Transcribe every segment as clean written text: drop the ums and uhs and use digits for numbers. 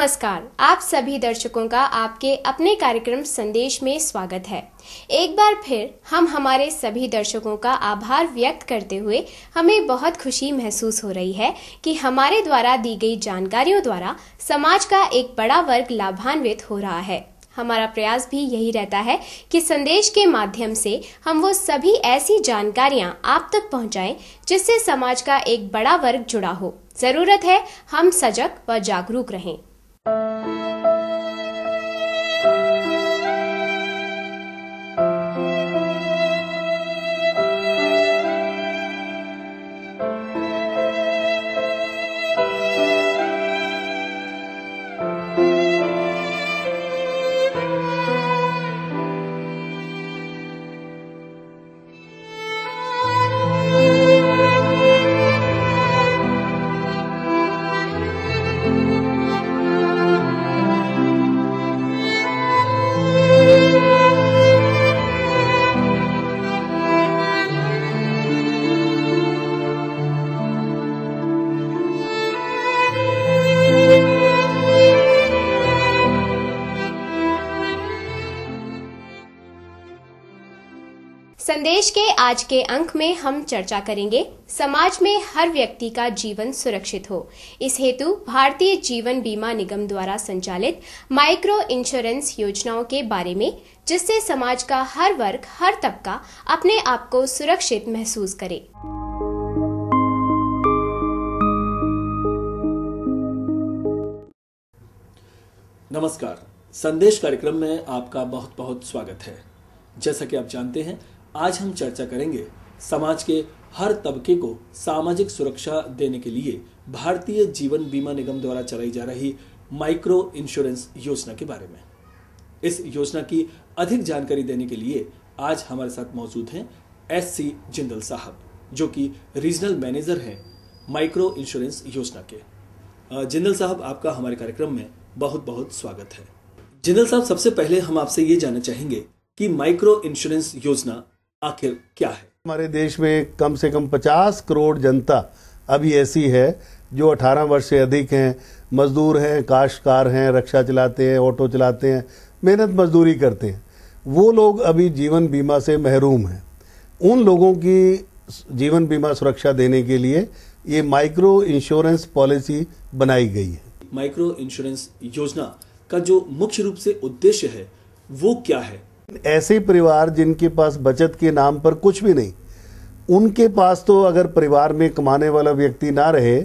नमस्कार, आप सभी दर्शकों का आपके अपने कार्यक्रम संदेश में स्वागत है। एक बार फिर हम हमारे सभी दर्शकों का आभार व्यक्त करते हुए हमें बहुत खुशी महसूस हो रही है कि हमारे द्वारा दी गई जानकारियों द्वारा समाज का एक बड़ा वर्ग लाभान्वित हो रहा है। हमारा प्रयास भी यही रहता है कि संदेश के माध्यम से हम वो सभी ऐसी जानकारियां आप तक पहुंचाएं जिससे समाज का एक बड़ा वर्ग जुड़ा हो। जरूरत है हम सजग व जागरूक रहें। संदेश के आज के अंक में हम चर्चा करेंगे समाज में हर व्यक्ति का जीवन सुरक्षित हो। इस हेतु भारतीय जीवन बीमा निगम द्वारा संचालित माइक्रो इंश्योरेंस योजनाओं के बारे में, जिससे समाज का हर वर्ग, हर तबका अपने आप को सुरक्षित महसूस करे। नमस्कार, संदेश कार्यक्रम में आपका बहुत बहुत स्वागत है। जैसा कि आप जानते हैं, आज हम चर्चा करेंगे समाज के हर तबके को सामाजिक सुरक्षा देने के लिए भारतीय जीवन बीमा निगम द्वारा चलाई जा रही माइक्रो इंश्योरेंस योजना के बारे में। इस योजना की अधिक जानकारी देने के लिए आज हमारे साथ मौजूद हैं SC जिंदल साहब, जो कि रीजनल मैनेजर हैं माइक्रो इंश्योरेंस योजना के। जिंदल साहब, आपका हमारे कार्यक्रम में बहुत बहुत स्वागत है। जिंदल साहब, सबसे पहले हम आपसे ये जानना चाहेंगे कि माइक्रो इंश्योरेंस योजना आखिर क्या है। हमारे देश में कम से कम 50 करोड़ जनता अभी ऐसी है जो 18 वर्ष से अधिक हैं, मजदूर हैं, काश्तकार हैं, रक्षा चलाते हैं, ऑटो चलाते हैं, मेहनत मजदूरी करते हैं। वो लोग अभी जीवन बीमा से महरूम हैं। उन लोगों की जीवन बीमा सुरक्षा देने के लिए ये माइक्रो इंश्योरेंस पॉलिसी बनाई गई है। माइक्रो इंश्योरेंस योजना का जो मुख्य रूप से उद्देश्य है वो क्या है? ऐसे परिवार जिनके पास बचत के नाम पर कुछ भी नहीं, उनके पास तो अगर परिवार में कमाने वाला व्यक्ति ना रहे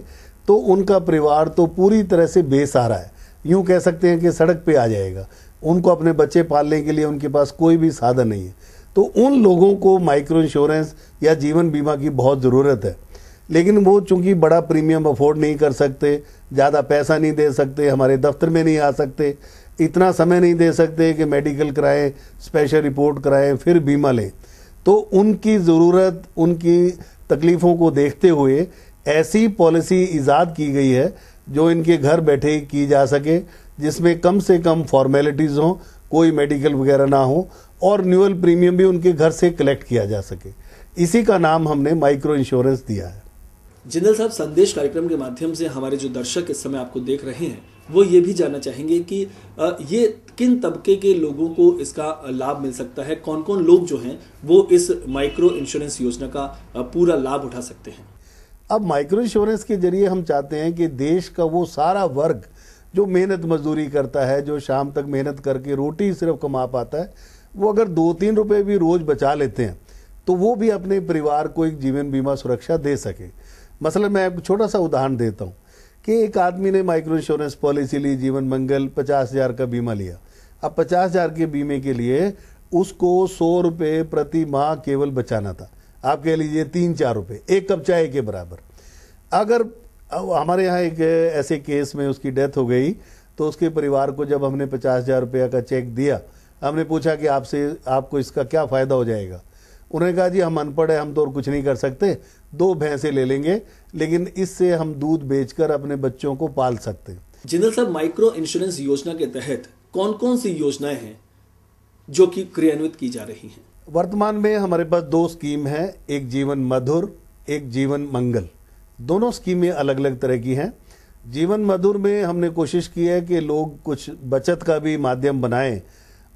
तो उनका परिवार तो पूरी तरह से बेसहारा है। यूं कह सकते हैं कि सड़क पे आ जाएगा। उनको अपने बच्चे पालने के लिए उनके पास कोई भी साधन नहीं है। तो उन लोगों को माइक्रो इंश्योरेंस या जीवन बीमा की बहुत ज़रूरत है। लेकिन वो चूंकि बड़ा प्रीमियम अफोर्ड नहीं कर सकते, ज़्यादा पैसा नहीं दे सकते, हमारे दफ्तर में नहीं आ सकते, इतना समय नहीं दे सकते कि मेडिकल कराएं, स्पेशल रिपोर्ट कराएं, फिर बीमा लें। तो उनकी ज़रूरत, उनकी तकलीफ़ों को देखते हुए ऐसी पॉलिसी ईजाद की गई है जो इनके घर बैठे ही की जा सके, जिसमें कम से कम फॉर्मेलिटीज़ हों, कोई मेडिकल वगैरह ना हो और न्यूअल प्रीमियम भी उनके घर से कलेक्ट किया जा सके। इसी का नाम हमने माइक्रो इंश्योरेंस दिया है। जिंदल साहब, संदेश कार्यक्रम के माध्यम से हमारे जो दर्शक इस समय आपको देख रहे हैं वो ये भी जानना चाहेंगे कि ये किन तबके के लोगों को इसका लाभ मिल सकता है, कौन कौन लोग जो हैं वो इस माइक्रो इंश्योरेंस योजना का पूरा लाभ उठा सकते हैं। अब माइक्रो इंश्योरेंस के जरिए हम चाहते हैं कि देश का वो सारा वर्ग जो मेहनत मजदूरी करता है, जो शाम तक मेहनत करके रोटी सिर्फ कमा पाता है, वो अगर 2-3 रुपए भी रोज बचा लेते हैं तो वो भी अपने परिवार को एक जीवन बीमा सुरक्षा दे सके। मसलन मैं एक छोटा सा उदाहरण देता हूँ कि एक आदमी ने माइक्रो इंश्योरेंस पॉलिसी ली, जीवन मंगल, 50,000 का बीमा लिया। अब 50,000 के बीमे के लिए उसको 100 रुपये प्रति माह केवल बचाना था। आप कह लीजिए 3-4 रुपये, एक कप चाय के बराबर। अगर हमारे यहाँ एक ऐसे केस में उसकी डेथ हो गई तो उसके परिवार को जब हमने 50,000 रुपये का चेक दिया, हमने पूछा कि आपको इसका क्या फ़ायदा हो जाएगा। उन्होंने कहा, जी हम अनपढ़ है, हम तो और कुछ नहीं कर सकते, 2 भैंसें ले लेंगे, लेकिन इससे हम दूध बेचकर अपने बच्चों को पाल सकते हैं। जिंदल साहब, माइक्रो इंश्योरेंस योजना के तहत कौन कौन सी योजनाएं हैं जो कि क्रियान्वित की जा रही हैं? वर्तमान में हमारे पास 2 स्कीम हैं, एक जीवन मधुर, एक जीवन मंगल। दोनों स्कीमें अलग अलग तरह की हैं। जीवन मधुर में हमने कोशिश की है कि लोग कुछ बचत का भी माध्यम बनाएं।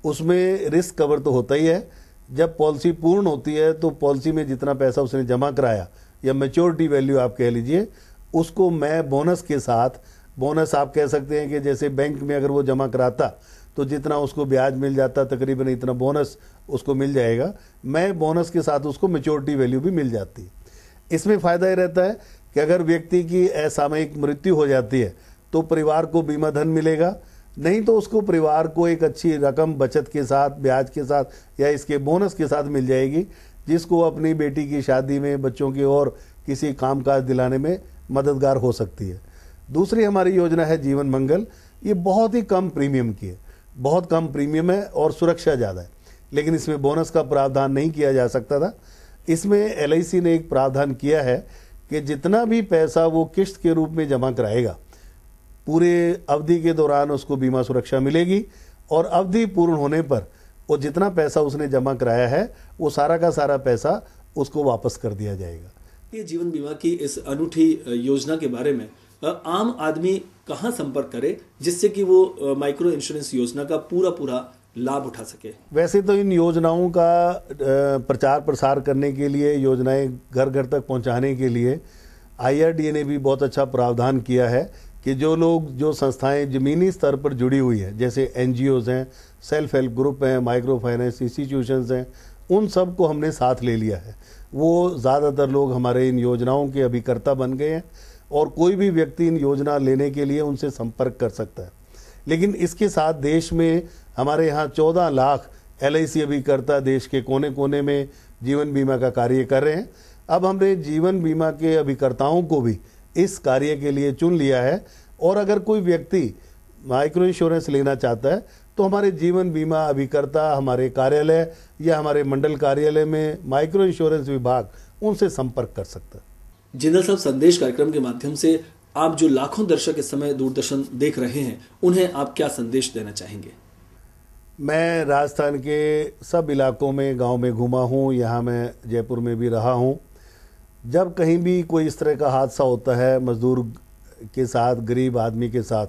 उसमें रिस्क कवर तो होता ही है। जब पॉलिसी पूर्ण होती है तो पॉलिसी में जितना पैसा उसने जमा कराया या मैच्योरिटी वैल्यू आप कह लीजिए, उसको मैं बोनस के साथ, बोनस आप कह सकते हैं कि जैसे बैंक में अगर वो जमा कराता तो जितना उसको ब्याज मिल जाता तकरीबन इतना बोनस उसको मिल जाएगा, मैं बोनस के साथ उसको मैच्योरिटी वैल्यू भी मिल जाती। इसमें फ़ायदा ये रहता है कि अगर व्यक्ति की असामयिक मृत्यु हो जाती है तो परिवार को बीमा धन मिलेगा, नहीं तो उसको परिवार को एक अच्छी रकम बचत के साथ, ब्याज के साथ या इसके बोनस के साथ मिल जाएगी, जिसको अपनी बेटी की शादी में, बच्चों की और किसी कामकाज दिलाने में मददगार हो सकती है। दूसरी हमारी योजना है जीवन मंगल। ये बहुत ही कम प्रीमियम की है, बहुत कम प्रीमियम है और सुरक्षा ज़्यादा है, लेकिन इसमें बोनस का प्रावधान नहीं किया जा सकता था। इसमें LIC ने एक प्रावधान किया है कि जितना भी पैसा वो किश्त के रूप में जमा कराएगा, पूरे अवधि के दौरान उसको बीमा सुरक्षा मिलेगी और अवधि पूर्ण होने पर वो जितना पैसा उसने जमा कराया है वो सारा का सारा पैसा उसको वापस कर दिया जाएगा। ये जीवन बीमा की इस अनूठी योजना के बारे में आम आदमी कहाँ संपर्क करे जिससे कि वो माइक्रो इंश्योरेंस योजना का पूरा लाभ उठा सके? वैसे तो इन योजनाओं का प्रचार प्रसार करने के लिए, योजनाएं घर घर तक पहुंचाने के लिए IRDA ने भी बहुत अच्छा प्रावधान किया है कि जो लोग, जो संस्थाएं जमीनी स्तर पर जुड़ी हुई है, जैसे NGOs हैं, सेल्फ हेल्प ग्रुप हैं, माइक्रो फाइनेंस इंस्टीट्यूशंस हैं, उन सब को हमने साथ ले लिया है। वो ज़्यादातर लोग हमारे इन योजनाओं के अभिकर्ता बन गए हैं और कोई भी व्यक्ति इन योजना लेने के लिए उनसे संपर्क कर सकता है। लेकिन इसके साथ देश में हमारे यहाँ 14 लाख LIC अभिकर्ता देश के कोने कोने में जीवन बीमा का कार्य कर रहे हैं। अब हमने जीवन बीमा के अभिकर्ताओं को भी इस कार्य के लिए चुन लिया है और अगर कोई व्यक्ति माइक्रो इंश्योरेंस लेना चाहता है तो हमारे जीवन बीमा अभिकर्ता हमारे कार्यालय या हमारे मंडल कार्यालय में माइक्रो इंश्योरेंस विभाग उनसे संपर्क कर सकता है। जिंदल साहब, संदेश कार्यक्रम के माध्यम से आप जो लाखों दर्शक इस समय दूरदर्शन देख रहे हैं, उन्हें आप क्या संदेश देना चाहेंगे? मैं राजस्थान के सब इलाकों में, गांव में घूमा हूं, यहाँ मैं जयपुर में भी रहा हूं। जब कहीं भी कोई इस तरह का हादसा होता है मजदूर के साथ, गरीब आदमी के साथ,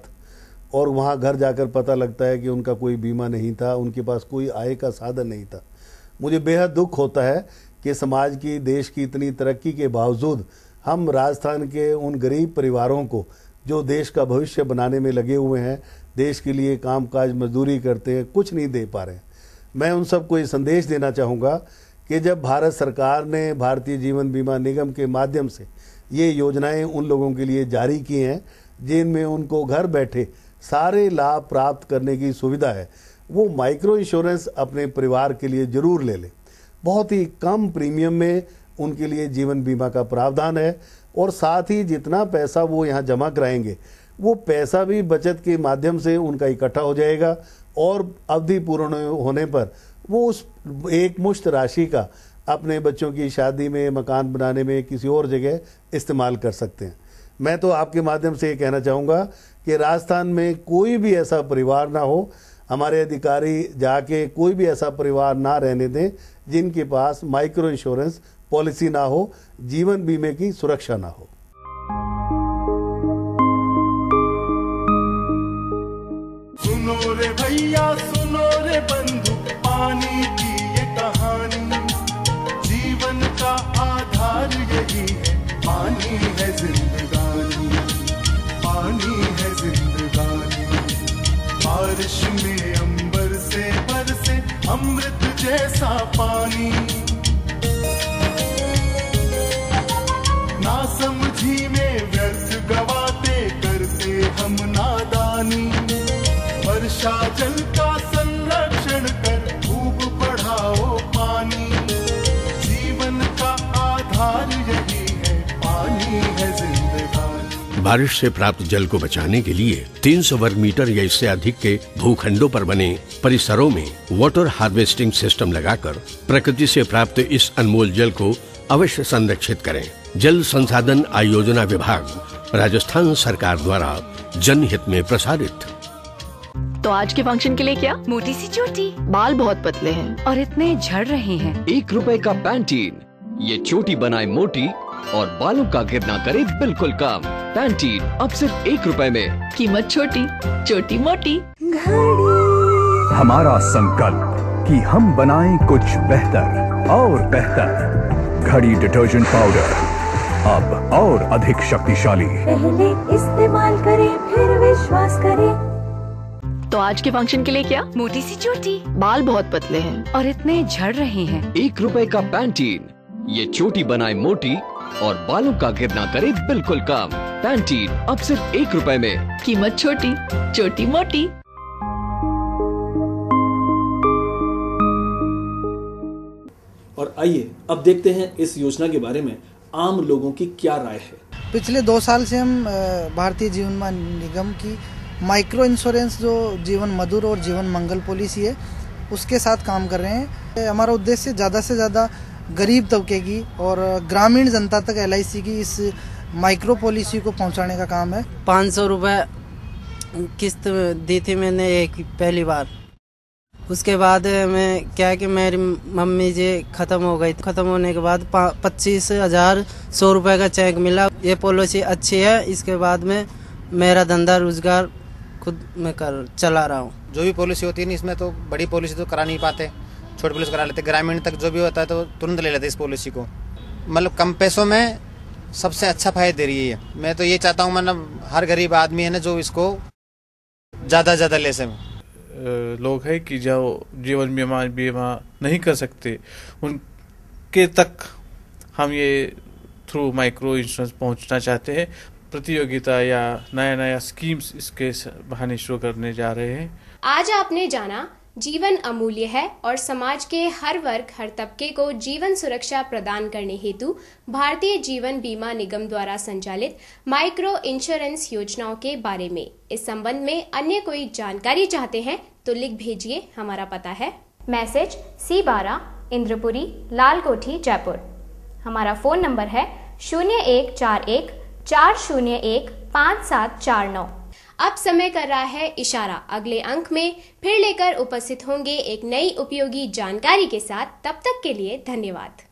और वहाँ घर जाकर पता लगता है कि उनका कोई बीमा नहीं था, उनके पास कोई आय का साधन नहीं था, मुझे बेहद दुख होता है कि समाज की, देश की इतनी तरक्की के बावजूद हम राजस्थान के उन गरीब परिवारों को जो देश का भविष्य बनाने में लगे हुए हैं, देश के लिए कामकाज मजदूरी करते हैं, कुछ नहीं दे पा रहे हैं। मैं उन सबको ये संदेश देना चाहूँगा कि जब भारत सरकार ने भारतीय जीवन बीमा निगम के माध्यम से ये योजनाएं उन लोगों के लिए जारी की हैं जिनमें उनको घर बैठे सारे लाभ प्राप्त करने की सुविधा है, वो माइक्रो इंश्योरेंस अपने परिवार के लिए ज़रूर ले लें। बहुत ही कम प्रीमियम में उनके लिए जीवन बीमा का प्रावधान है और साथ ही जितना पैसा वो यहाँ जमा कराएंगे वो पैसा भी बचत के माध्यम से उनका इकट्ठा हो जाएगा और अवधि पूर्ण होने पर वो उस एक मुश्त राशि का अपने बच्चों की शादी में, मकान बनाने में, किसी और जगह इस्तेमाल कर सकते हैं। मैं तो आपके माध्यम से ये कहना चाहूँगा कि राजस्थान में कोई भी ऐसा परिवार ना हो, हमारे अधिकारी जाके कोई भी ऐसा परिवार ना रहने दें जिनके पास माइक्रो इंश्योरेंस पॉलिसी ना हो, जीवन बीमे की सुरक्षा ना हो। सुनो रे भैया, सुनो रे बंधु, पानी की ये कहानी, जीवन का आधार यही है, पानी है जिंदगानी, पानी है जिंदगानी। बारिश में अंबर से बरसे अमृत जैसा पानी, ना समझी में व्यर्थ गवाते करते हम नादानी। वर्षा जल का संरक्षण कर खूब बढ़ाओ पानी, जीवन का आधार यही है, पानी है जिंदगानी। बारिश से प्राप्त जल को बचाने के लिए 300 वर्ग मीटर या इससे अधिक के भूखंडों पर बने परिसरों में वाटर हार्वेस्टिंग सिस्टम लगाकर प्रकृति से प्राप्त इस अनमोल जल को अवश्य संरक्षित करें। जल संसाधन आयोजना विभाग, राजस्थान सरकार द्वारा जनहित में प्रसारित। तो आज के फंक्शन के लिए क्या? मोटी सी चोटी, बाल बहुत पतले हैं और इतने झड़ रहे हैं। 1 रुपए का पैंटीन, ये चोटी बनाए मोटी और बालों का गिरना करे बिल्कुल कम। पैंटीन अब सिर्फ 1 रुपए में। कीमत छोटी, चोटी मोटी। हमारा संकल्प कि हम बनाएं कुछ बेहतर और बेहतर। घड़ी डिटर्जेंट पाउडर अब और अधिक शक्तिशाली। पहले इस्तेमाल करें फिर विश्वास करें। तो आज के फंक्शन के लिए क्या? मोटी सी चोटी। बाल बहुत पतले हैं और इतने झड़ रहे हैं। 1 रुपए का पैंटीन, ये चोटी बनाए मोटी और बालों का गिरना करे बिल्कुल कम। पैंटीन अब सिर्फ 1 रुपए में। कीमत छोटी, चोटी मोटी। और आइए अब देखते हैं इस योजना के बारे में आम लोगों की क्या राय है। पिछले 2 साल से हम भारतीय जीवन बीमा निगम की माइक्रो इंश्योरेंस जो जीवन मधुर और जीवन मंगल पॉलिसी है उसके साथ काम कर रहे हैं। हमारा उद्देश्य ज़्यादा से ज़्यादा गरीब तबके की और ग्रामीण जनता तक LIC की इस माइक्रो पॉलिसी को पहुंचाने का काम है। 500 रुपये किस्त दी थी मैंने एक पहली बार। उसके बाद मैं क्या है कि मेरी मम्मी जी ख़त्म हो गई। ख़त्म होने के बाद 25,100 रुपये का चेक मिला। ये पॉलिसी अच्छी है। इसके बाद में मेरा धंधा रोजगार खुद मैं चला रहा हूँ। जो भी पॉलिसी होती है ना, इसमें तो बड़ी पॉलिसी तो करा नहीं पाते, छोटी पॉलिसी करा लेते। ग्रामीण तक जो भी होता है तो तुरंत ले लेते इस पॉलिसी को। मतलब कम पैसों में सबसे अच्छा फायदा दे रही है। मैं तो ये चाहता हूँ मतलब हर गरीब आदमी है ना जो इसको ज़्यादा ले सके। लोग है कि जो जीवन बीमा नहीं कर सकते उनके तक हम ये थ्रू माइक्रो इंश्योरेंस पहुंचना चाहते हैं। प्रतियोगिता या नया स्कीम्स इसके बहाने शुरू करने जा रहे हैं। आज आपने जाना जीवन अमूल्य है और समाज के हर वर्ग हर तबके को जीवन सुरक्षा प्रदान करने हेतु भारतीय जीवन बीमा निगम द्वारा संचालित माइक्रो इंश्योरेंस योजनाओं के बारे में। इस संबंध में अन्य कोई जानकारी चाहते हैं तो लिख भेजिए। हमारा पता है मैसेज C12 इंद्रपुरी लालकोठी जयपुर। हमारा फोन नंबर है 0141 401 5749। अब समय कर रहा है इशारा। अगले अंक में फिर लेकर उपस्थित होंगे एक नई उपयोगी जानकारी के साथ। तब तक के लिए धन्यवाद।